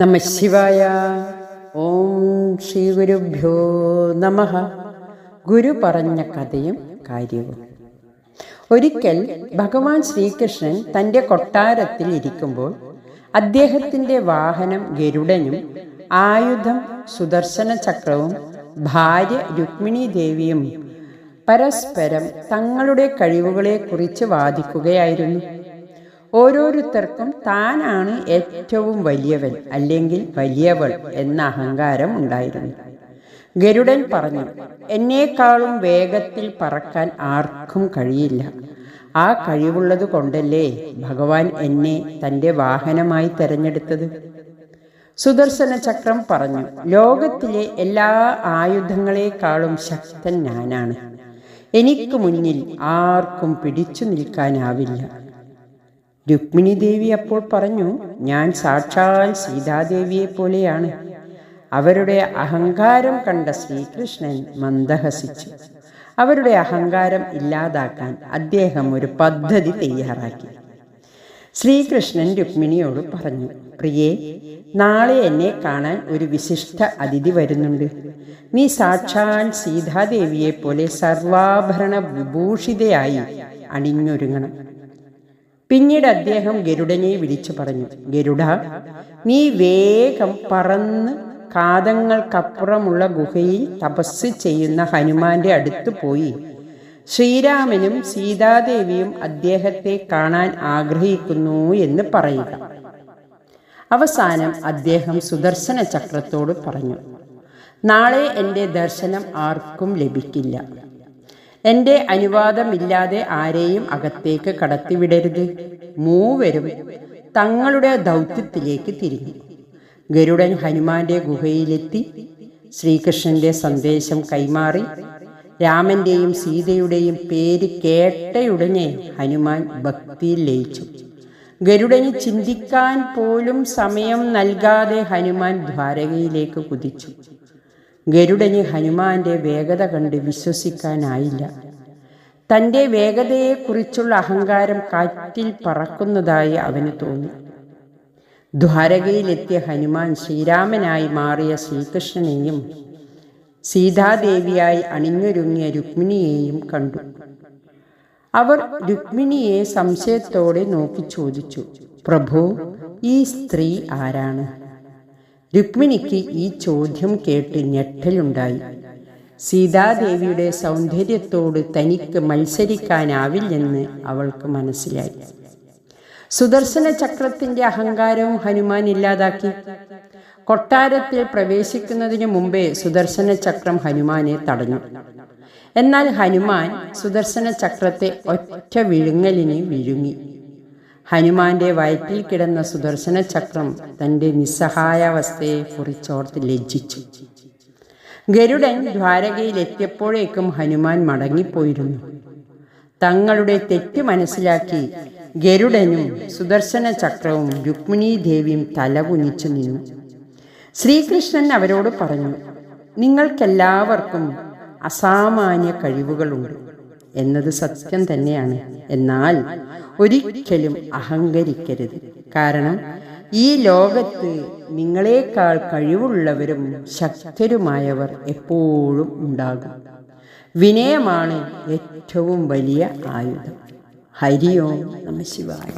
നമഃശിവായ. ഓം ശ്രീ ഗുരുഭ്യോ നമഃ. ഗുരു പറഞ്ഞ കഥയും കാര്യവും. ഒരിക്കൽ ഭഗവാൻ ശ്രീകൃഷ്ണൻ തൻ്റെ കൊട്ടാരത്തിൽ ഇരിക്കുമ്പോൾ അദ്ദേഹത്തിൻ്റെ വാഹനം ഗരുഡനും ആയുധം സുദർശന ചക്രവും ഭാര്യ രുക്മിണി ദേവിയും പരസ്പരം തങ്ങളുടെ കഴിവുകളെക്കുറിച്ച് വാദിക്കുകയായിരുന്നു. ഓരോരുത്തർക്കും താനാണ് ഏറ്റവും വലിയവൻ അല്ലെങ്കിൽ വലിയവൾ എന്ന അഹങ്കാരം ഉണ്ടായിരുന്നു. ഗരുഡൻ പറഞ്ഞു, എന്നേക്കാളും വേഗത്തിൽ പറക്കാൻ ആർക്കും കഴിയില്ല. ആ കഴിവുള്ളത് കൊണ്ടല്ലേ ഭഗവാൻ എന്നെ തൻ്റെ വാഹനമായി തെരഞ്ഞെടുത്തത്. സുദർശന ചക്രം പറഞ്ഞു, ലോകത്തിലെ എല്ലാ ആയുധങ്ങളെക്കാളും ശക്തൻ ഞാനാണ്. എനിക്ക് മുന്നിൽ ആർക്കും പിടിച്ചു നിൽക്കാനാവില്ല. രുക്മിണി ദേവി അപ്പോൾ പറഞ്ഞു, ഞാൻ സാക്ഷാൽ സീതാദേവിയെ പോലെയാണ്. അവരുടെ അഹങ്കാരം കണ്ട ശ്രീകൃഷ്ണൻ മന്ദഹസിച്ചു. അവരുടെ അഹങ്കാരം ഇല്ലാതാക്കാൻ അദ്ദേഹം ഒരു പദ്ധതി തയ്യാറാക്കി. ശ്രീകൃഷ്ണൻ രുക്മിണിയോട് പറഞ്ഞു, പ്രിയേ, നാളെ എന്നെ കാണാൻ ഒരു വിശിഷ്ട അതിഥി വരുന്നുണ്ട്. നീ സാക്ഷാൽ സീതാദേവിയെ പോലെ സർവാഭരണ വിഭൂഷിതയായി അണിഞ്ഞൊരുങ്ങണം. പിന്നീട് അദ്ദേഹം ഗരുഡനെ വിളിച്ചു പറഞ്ഞു, ഗരുഡ, നീ വേഗം പറന്ന് കാതങ്ങൾക്കപ്പുറമുള്ള ഗുഹയിൽ തപസ് ചെയ്യുന്ന ഹനുമാന്റെ അടുത്ത് പോയി ശ്രീരാമനും സീതാദേവിയും അദ്ദേഹത്തെ കാണാൻ ആഗ്രഹിക്കുന്നു എന്ന് പറയുക. അവസാനം അദ്ദേഹം സുദർശന ചക്രത്തോട് പറഞ്ഞു, നാളെ എൻ്റെ ദർശനം ആർക്കും ലഭിക്കില്ല. എൻ്റെ അനുവാദമില്ലാതെ ആരെയും അകത്തേക്ക് കടത്തിവിടരുത്. മൂവരും തങ്ങളുടെ ദൗത്യത്തിലേക്ക് തിരിഞ്ഞു. ഗരുഡൻ ഹനുമാന്റെ ഗുഹയിലെത്തി ശ്രീകൃഷ്ണന്റെ സന്ദേശം കൈമാറി. രാമന്റെയും സീതയുടെയും പേര് കേട്ടയുടനെ ഹനുമാൻ ഭക്തിയിൽ ലയിച്ചു. ഗരുഡന് ചിന്തിക്കാൻ പോലും സമയം നൽകാതെ ഹനുമാൻ ദ്വാരകയിലേക്ക് കുതിച്ചു. ഗരുഡന് ഹനുമാന്റെ വേഗത കണ്ട് വിശ്വസിക്കാനായില്ല. തൻ്റെ വേഗതയെക്കുറിച്ചുള്ള അഹങ്കാരം കാറ്റിൽ പറക്കുന്നതായി അവന് തോന്നി. ദ്വാരകയിലെത്തിയ ഹനുമാൻ ശ്രീരാമനായി മാറിയ ശ്രീകൃഷ്ണനെയും സീതാദേവിയായി അണിഞ്ഞൊരുങ്ങിയ രുക്മിണിയെയും കണ്ടു. അവർ രുക്മിണിയെ സംശയത്തോടെ നോക്കി ചോദിച്ചു, പ്രഭു, ഈ സ്ത്രീ ആരാണ്? രുക്മിണിക്ക് ഈ ചോദ്യം കേട്ട് ഞെട്ടലുണ്ടായി. സീതാദേവിയുടെ സൗന്ദര്യത്തോട് തനിക്ക് മത്സരിക്കാനാവില്ലെന്ന് അവൾക്ക് മനസ്സിലായി. സുദർശന ചക്രത്തിന്റെ അഹങ്കാരവും ഹനുമാൻ ഇല്ലാതാക്കി. കൊട്ടാരത്തിൽ പ്രവേശിക്കുന്നതിന് മുമ്പേ സുദർശന ചക്രം ഹനുമാനെ തടഞ്ഞു. എന്നാൽ ഹനുമാൻ സുദർശന ചക്രത്തെ ഒറ്റ വിഴുങ്ങലിന് വിഴുങ്ങി. ഹനുമാന്റെ വയറ്റിൽ കിടന്ന സുദർശന ചക്രം തൻ്റെ നിസ്സഹായാവസ്ഥയെ കുറിച്ചോർത്ത് ലജ്ജിച്ചു. ഗരുഡൻ ദ്വാരകയിലെത്തിയപ്പോഴേക്കും ഹനുമാൻ മടങ്ങിപ്പോയിരുന്നു. തങ്ങളുടെ തെറ്റ് മനസ്സിലാക്കി ഗരുഡനും സുദർശന ചക്രവും രുക്മിണി ദേവിയും തലകുനിച്ചു നിന്നു. ശ്രീകൃഷ്ണൻ അവരോട് പറഞ്ഞു, നിങ്ങൾക്കെല്ലാവർക്കും അസാമാന്യ കഴിവുകളുണ്ട് എന്നത് സത്യം തന്നെയാണ്. എന്നാൽ ഒരിക്കലും അഹങ്കരിക്കരുത്. കാരണം ഈ ലോകത്ത് നിങ്ങളെക്കാൾ കഴിവുള്ളവരും ശക്തരുമായവർ എപ്പോഴും ഉണ്ടാകും. വിനയമാണ് ഏറ്റവും വലിയ ആയുധം. ഹരി ഓം നമഃ ശിവായ.